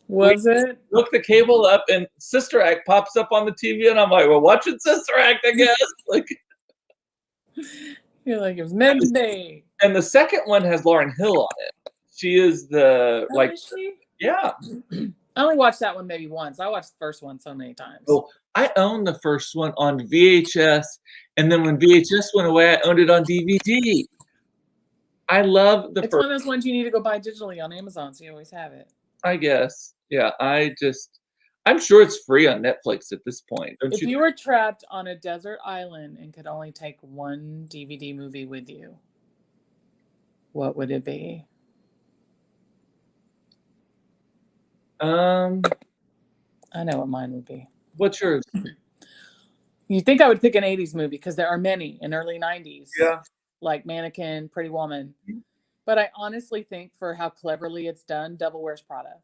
Was it? Look the cable up, and Sister Act pops up on the TV, and I'm like, well, watching Sister Act, I guess. Like, you're like, it was meant to be. And the second one has Lauryn Hill on it. She is the Is she? Yeah. I only watched that one maybe once. I watched the first one so many times. Well, I owned the first one on VHS, and then when VHS went away, I owned it on DVD. I love the It's first. one of those ones you need to go buy digitally on Amazon, so you always have it. I guess. Yeah, I'm sure it's free on Netflix at this point. If you were trapped on a desert island and could only take one DVD movie with you, what would it be? I know what mine would be. What's yours? You think I would pick an 80s movie because there are many in early 90s. Yeah. Like Mannequin, Pretty Woman. But I honestly think for how cleverly it's done, Devil Wears Prada.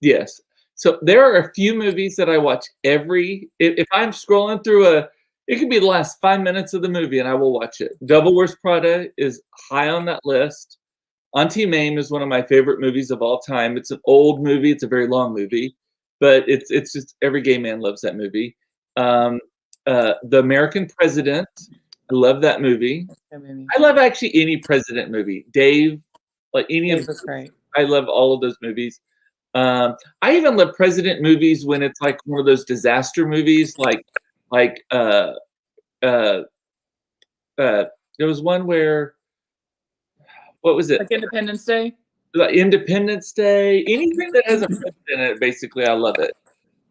Yes. So there are a few movies that I watch if I'm scrolling through it could be the last 5 minutes of the movie and I will watch it. Devil Wears Prada is high on that list. Auntie Mame is one of my favorite movies of all time. It's an old movie. It's a very long movie, but it's just every gay man loves that movie. The American President. I love that movie. I love actually any president movie. Dave, like any of them. Great. I love all of those movies. I even love president movies when it's like one of those disaster movies, like uh, there was one where, what was it? Like Independence Day. Like Independence Day, anything that has a president in it, basically, I love it.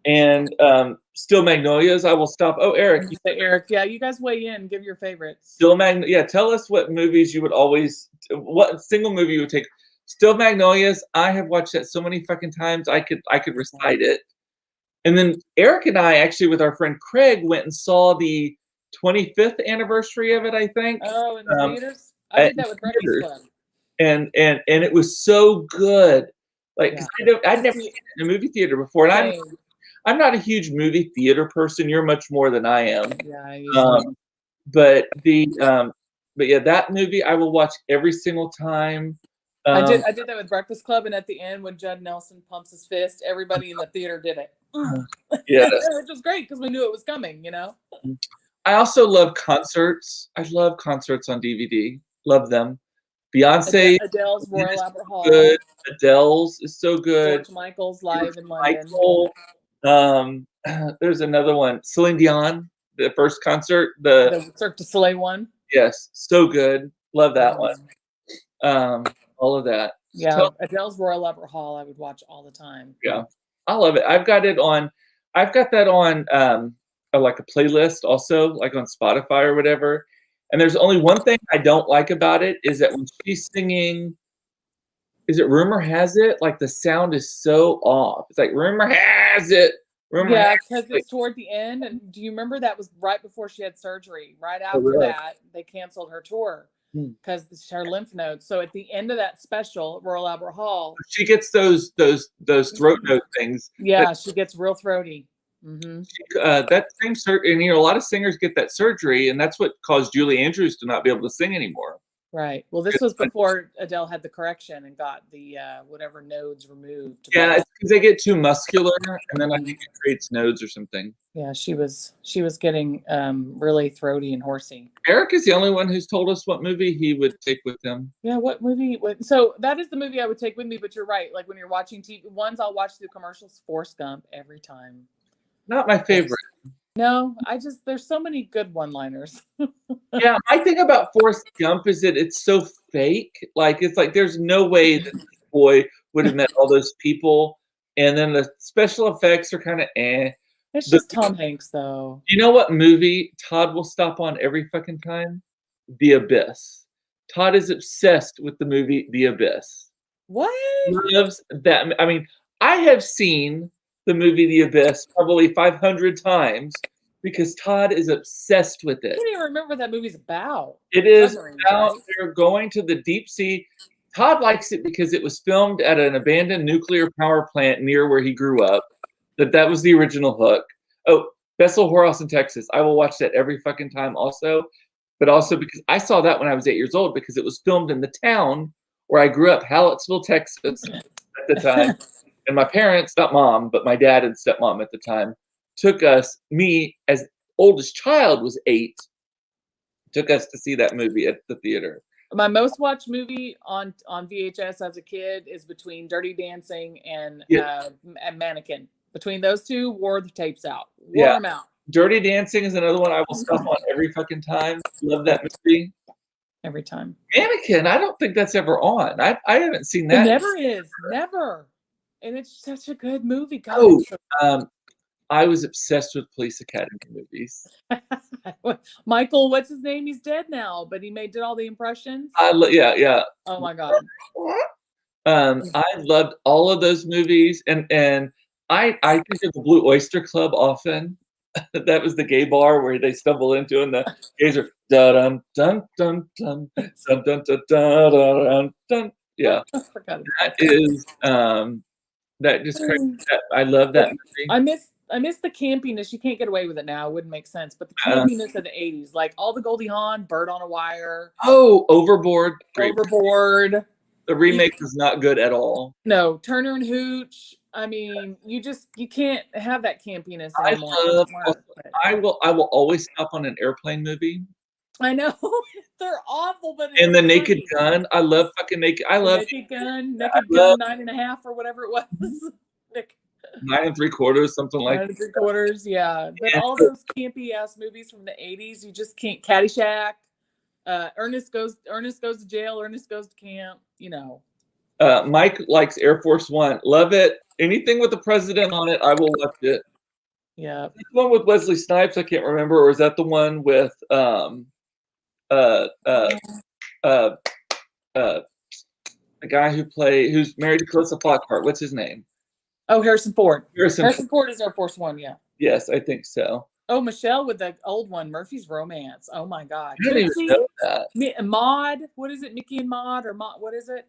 And Still Magnolias, I will stop. Oh, Eric, Eric, yeah, you guys weigh in. Give your favorites. Yeah, tell us what movies you would always, what single movie you would take. Still Magnolias, I have watched that so many fucking times, I could recite it. And then Eric and I actually, with our friend Craig, went and saw the 25th anniversary of it, I think. Oh, in the theaters? I did that with Breakfast Club. And it was so good. Like, yeah. I'd never seen it in a movie theater before, and I'm not a huge movie theater person. You're much more than I am. Yeah, but yeah, that movie I will watch every single time. I did that with Breakfast Club, and at the end, when Judd Nelson pumps his fist, everybody in the theater did it. Yeah, which was great because we knew it was coming. You know. I also love concerts. I love concerts on DVD. Love them. Beyonce, Adele's Royal Albert Hall. Good. Adele's is so good. George Michael's live in London. There's another one. Celine Dion, the first concert, the Cirque du Soleil one. Yes, so good. Love that one. All of that. Yeah, Adele's Royal Albert Hall, I would watch all the time. Yeah, I love it. I've got that on like a playlist also, like on Spotify or whatever. And there's only one thing I don't like about it, is that when she's singing, is it Rumor Has It? Like the sound is so off. It's like Rumor Has It. Yeah, because it's toward the end. And do you remember that was right before she had surgery? Right after that, they canceled her tour because her lymph nodes. So at the end of that special, Royal Albert Hall, she gets those throat note things. Yeah, she gets real throaty. That same surgery, and a lot of singers get that surgery, and that's what caused Julie Andrews to not be able to sing anymore. Right. Well, this was before Adele had the correction and got the whatever nodes removed. Yeah, it's because they get too muscular, and then I think it creates nodes or something. Yeah, she was getting really throaty and horsey. Eric is the only one who's told us what movie he would take with him. Yeah, what movie? So that is the movie I would take with me. But you're right. Like when you're watching TV, ones I'll watch through commercials. Forrest Gump every time. Not my favorite. No, there's so many good one-liners. Yeah, my thing about Forrest Gump is that it's so fake. Like, it's like there's no way that this boy would have met all those people. And then the special effects are kind of eh. It's just Tom Hanks, though. You know what movie Todd will stop on every fucking time? The Abyss. Todd is obsessed with the movie The Abyss. What? He loves that. I mean, I have seen the movie The Abyss probably 500 times because Todd is obsessed with it. I can't even remember what that movie's about. It is about they're going to the deep sea. Todd likes it because it was filmed at an abandoned nuclear power plant near where he grew up. That was the original hook. Oh, Bessel Whorehouse in Texas. I will watch that every fucking time also. But also because I saw that when I was 8 years old because it was filmed in the town where I grew up, Hallettsville, Texas, at the time. And my parents, not mom, but my dad and stepmom at the time, took us, me as oldest child was 8, took us to see that movie at the theater. My most watched movie on VHS as a kid is between Dirty Dancing and Mannequin. Between those two, wore the tapes out. Wore them out. Dirty Dancing is another one I will stop on every fucking time. Love that movie. Every time. Mannequin, I don't think that's ever on. I haven't seen that. It never is. Never. And it's such a good movie. God, I was obsessed with Police Academy movies. Michael, what's his name? He's dead now, but he did all the impressions. Yeah. Oh my God. I loved all of those movies, and I think of the Blue Oyster Club often. That was the gay bar where they stumble into, and the gays are da dum dum dum dum dum dum dum dum dum. Yeah, that is that just crazy. I love that movie. I miss the campiness. You can't get away with it now. It wouldn't make sense. But the campiness of the 80s, like all the Goldie Hawn, Bird on a Wire. Oh, Overboard. Overboard. The remake was not good at all. No, Turner and Hooch. I mean, you can't have that campiness anymore. I will always stop on an airplane movie. I know. They're awful, but And it's the Naked funny. Gun. I love fucking Naked. I The love Naked Gun, Naked Gun love 9.5 or whatever it was. Nick, 9 3/4, something like 9 3/4, yeah. But that. all those campy ass movies from the 80s, you just can't. Caddyshack, Ernest goes to jail, Ernest goes to camp, you know. Mike likes Air Force One. Love it. Anything with the president on it, I will watch it. Yeah. Is that the one with Wesley Snipes? I can't remember. Or is that the one with uh the guy who's married to Clarissa Flockhart? What's his name? Oh, Harrison Ford. Harrison Ford is Air Force One, yeah. Yes, I think so. Oh, Michelle with the old one, Murphy's Romance. Oh my God. I didn't even know that. Maud, what is it? Mickey and Maud, or Maud, what is it?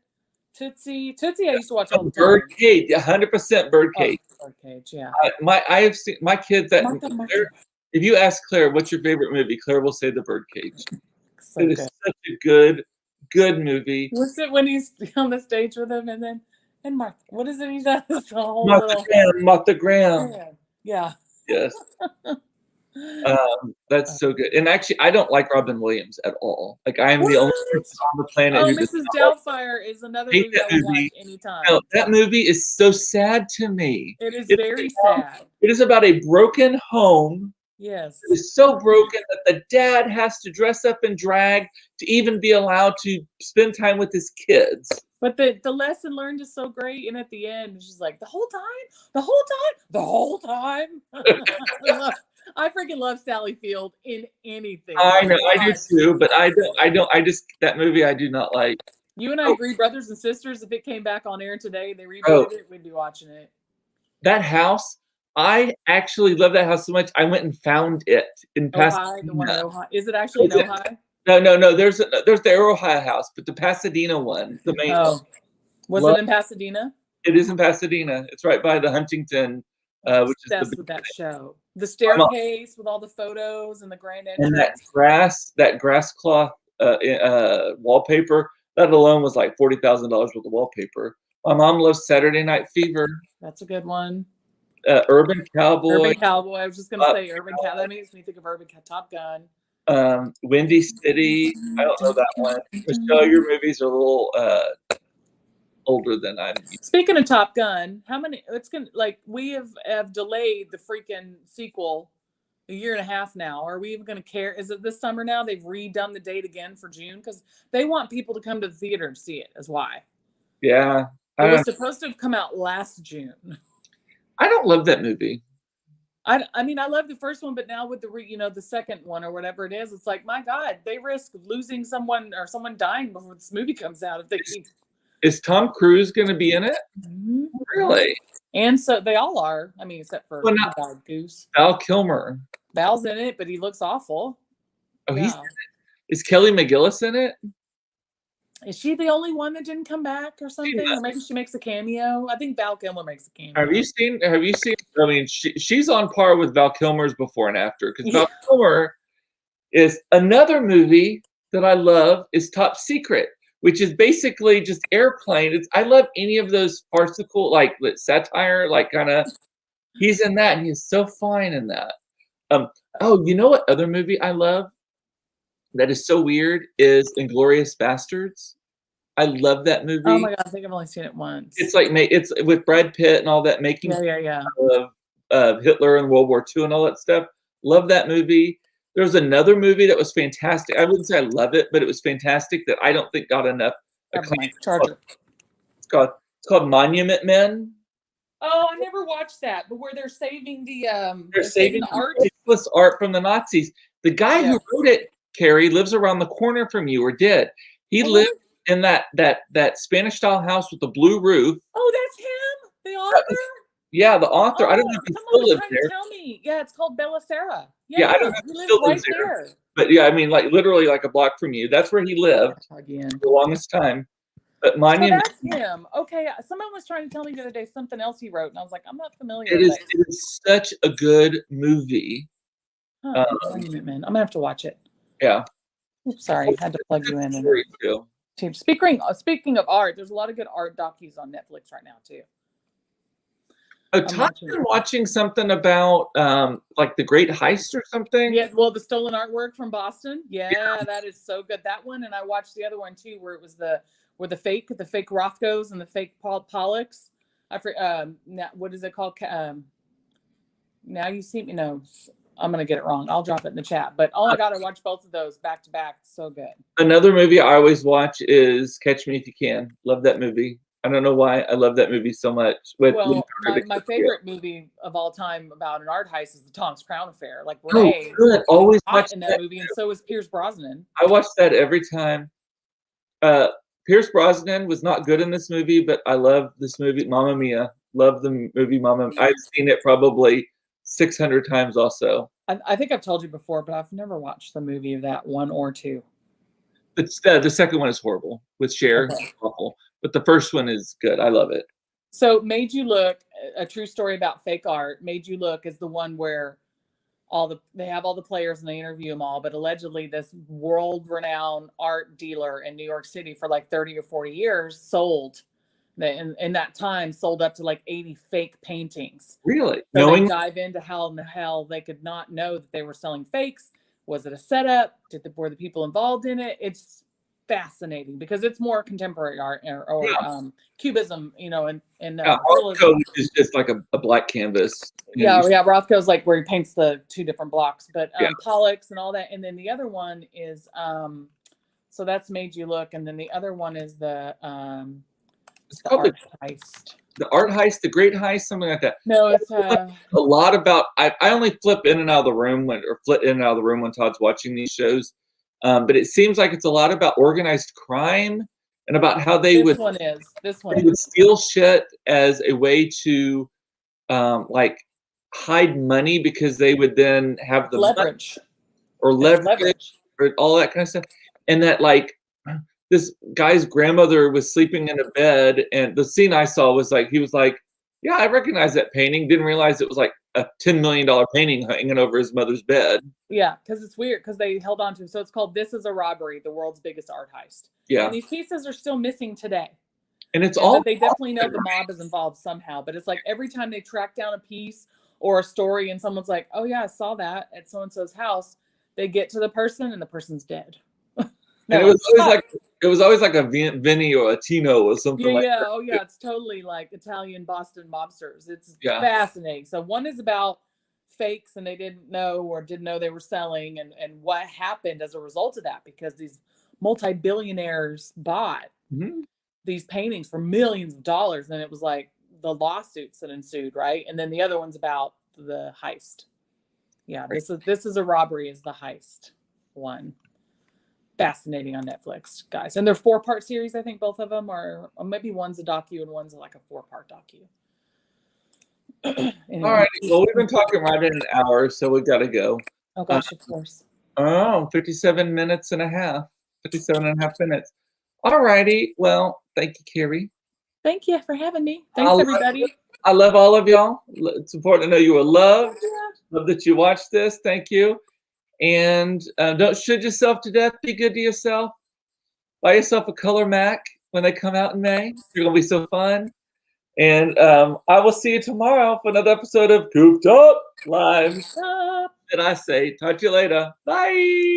Tootsie. I used to watch all the time. Birdcage, 100% Birdcage. Oh, Birdcage, yeah. I have seen my kids that. Martha. If you ask Claire, what's your favorite movie? Claire will say The Birdcage. So it is such a good movie. Was it when he's on the stage with him and Martha? What is it he does? Martha Graham. Yeah. Yes. That's so good. And actually, I don't like Robin Williams at all. Like, I am the only person on the planet. Oh, Mrs. Doubtfire is another movie I would watch anytime. No, that movie is so sad to me. It's very sad. It is about a broken home. Yes. It is so broken that the dad has to dress up in drag to even be allowed to spend time with his kids. But the lesson learned is so great, and at the end, she's like, the whole time. I freaking love Sally Field in anything. I know, I do too, but I just that movie I do not like. You and I agree, Brothers and Sisters. If it came back on air today, they rebooted it, we'd be watching it. That house, I actually love that house so much. I went and found it in Pasadena. The one in Ojai. Is it actually in Ojai? No. There's the Ojai house, but the Pasadena one, the main one. Was it in Pasadena? It is in Pasadena. It's right by the Huntington, which is with that show. The staircase with all the photos and the grand entrance. And that grass cloth wallpaper. That alone was like $40,000 worth of wallpaper. My mom loves Saturday Night Fever. That's a good one. Urban Cowboy. I was just gonna say Urban Cowboy. That makes me think of Top Gun. Windy City. I don't know that one. Michelle, your movies are a little older than I'm. Speaking of Top Gun, how many? It's gonna we have delayed the freaking sequel a year and a half now. Are we even going to care? Is it this summer now? They've redone the date again for June because they want people to come to the theater to see it. Is why. Yeah, it was supposed to have come out last June. I don't love that movie. I mean, I love the first one, but now with the second one or whatever it is, it's like, my God, they risk losing someone or someone dying before this movie comes out. If they keep. Is Tom Cruise going to be in it? Mm-hmm. Really? And so they all are. I mean, except for Goose. Val Kilmer. Val's in it, but he looks awful. Oh, yeah. He's in it. Is Kelly McGillis in it? Is she the only one that didn't come back or something? Or maybe she makes a cameo. I think Val Kilmer makes a cameo. Have you seen? I mean, she's on par with Val Kilmer's before and after, because Val Kilmer is another movie that I love is Top Secret, which is basically just airplane. I love any of those farcical, like satire, like kind of. He's in that, and he's so fine in that. Oh, you know what other movie I love? That is so weird is Inglourious Bastards. I love that movie. Oh my God, I think I've only seen it once. It's like it's with Brad Pitt and all that making of Hitler and World War II and all that stuff. Love that movie. There's another movie that was fantastic. I wouldn't say I love it, but it was fantastic that I don't think got enough. It's called Monument Men. Oh, I never watched that, but where they're saving they're saving the art from the Nazis. The guy who wrote it, Kerrie, lives around the corner from you, or did. He lived in that Spanish-style house with the blue roof. Oh, that's him, the author? Yeah, the author. I don't know if he still lives there. Tell me. Yeah, it's called Bella Sera. Yeah, I don't know if he still lives there. But yeah, I mean, like literally like a block from you. That's where he lived for the longest time. But Monument. So that's him. Okay, someone was trying to tell me the other day something else he wrote, and I was like, I'm not familiar with it. It is such a good movie. Monument Men. I'm gonna have to watch it. Yeah. Oops, sorry, I had to plug you in. Speaking of art, there's a lot of good art docus on Netflix right now too. Oh, I'm Todd's watching. been watching something about like the Great Heist or something. Yeah, well, the stolen artwork from Boston. Yeah, that is so good. That one, and I watched the other one too, where it was the fake Rothkos and the fake Pollocks. Now, what is it called? Now You See Me. No, I'm gonna get it wrong. I'll drop it in the chat. But oh my god, I watched both of those back to back. So good. Another movie I always watch is Catch Me If You Can. Love that movie. I don't know why I love that movie so much. Well, my favorite movie of all time about an art heist is the Tom's Crown Affair. Like Renee, good. Always watch in that movie, and so is Pierce Brosnan. I watch that every time. Pierce Brosnan was not good in this movie, but I love this movie, Mamma Mia. Love the movie Mamma Mia. I've seen it probably 600 times also. I think I've told you before, but I've never watched the movie of that, one or two. It's the second one is horrible with Cher. Okay. Awful. But the first one is good. I love it. So Made You Look, a true story about fake art. Made You Look is the one where they have all the players and they interview them all, but allegedly this world-renowned art dealer in New York City for like 30 or 40 years sold in that time sold up to like 80 fake paintings. Really? So they dive into how in the hell they could not know that they were selling fakes. Was it a setup? Were the people involved in it? It's fascinating because it's more contemporary art or cubism, you know, and Rothko is just like a black canvas. Yeah, Rothko's like where he paints the two different blocks, but Pollock's and all that. And then the other one is so that's Made You Look, and then the other one is the art heist. The art heist, the Great Heist, something like that. No, it's a lot about. I only flip in and out of the room when Todd's watching these shows, but it seems like it's a lot about organized crime and about how they would steal shit as a way to like hide money because they would then have the leverage or all that kind of stuff, and that like. This guy's grandmother was sleeping in a bed, and the scene I saw was like, he was like, yeah, I recognize that painting. Didn't realize it was like a $10 million painting hanging over his mother's bed. Yeah, because it's weird because they held on to him. So it's called This Is a Robbery, the world's biggest art heist. Yeah. And these pieces are still missing today. And it's all. They definitely know the mob is involved somehow. But it's like every time they track down a piece or a story and someone's like, oh, yeah, I saw that at so-and-so's house, they get to the person and the person's dead. And it was always like a Vinny or a Tino or something like that. Oh yeah, it's totally like Italian Boston mobsters. It's fascinating. So one is about fakes and they didn't know they were selling and what happened as a result of that because these multi-billionaires bought these paintings for millions of dollars and it was like the lawsuits that ensued, right? And then the other one's about the heist. Yeah, right. This is a robbery is the heist one. Fascinating on Netflix, guys. And they're 4-part series, I think both of them are, or maybe one's a docu and one's like a 4-part docu. Anyway. All right. Well, we've been talking right in an hour, so we got to go. Oh, gosh, of course. 57 minutes and a half. 57 and a half minutes. All righty. Well, thank you, Kerrie. Thank you for having me. Thanks, everybody. I love all of y'all. It's important to know you are loved. Love that you watched this. Thank you. And don't shoot yourself to death. Be good to yourself. Buy yourself a color Mac when they come out in May. They're going to be so fun. And I will see you tomorrow for another episode of Cooped Up Live. Did I say? Talk to you later. Bye.